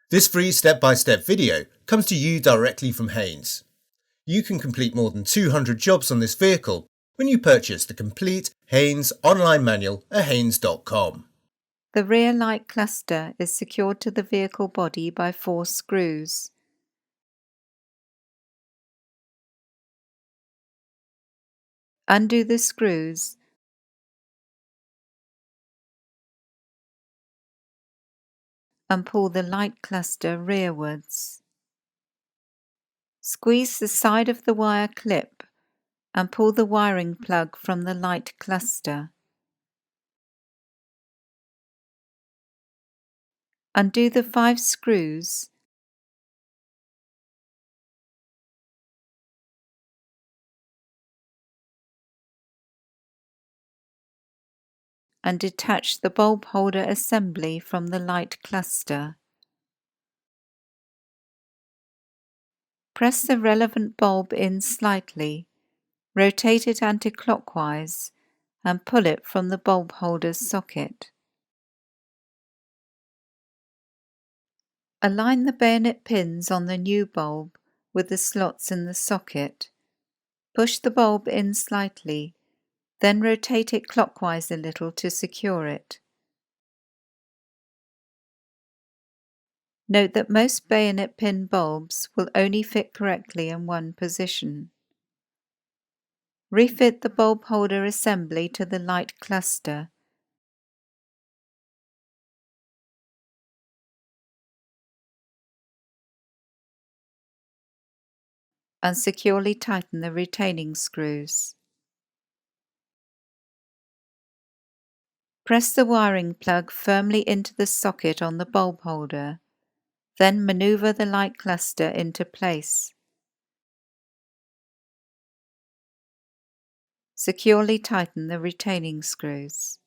This free step-by-step video comes to you directly from Haynes. You can complete more than 200 jobs on this vehicle when you purchase the complete Haynes online manual at haynes.com. The rear light cluster is secured to the vehicle body by 4 screws. Undo the screws and pull the light cluster rearwards. Squeeze the side of the wire clip and pull the wiring plug from the light cluster. Undo the 5 screws and detach the bulb holder assembly from the light cluster. Press the relevant bulb in slightly, rotate it anti-clockwise and pull it from the bulb holder's socket. Align the bayonet pins on the new bulb with the slots in the socket. Push the bulb in slightly, then rotate it clockwise a little to secure it. Note that most bayonet pin bulbs will only fit correctly in one position. Refit the bulb holder assembly to the light cluster. And securely tighten the retaining screws. Press the wiring plug firmly into the socket on the bulb holder, then maneuver the light cluster into place. Securely tighten the retaining screws.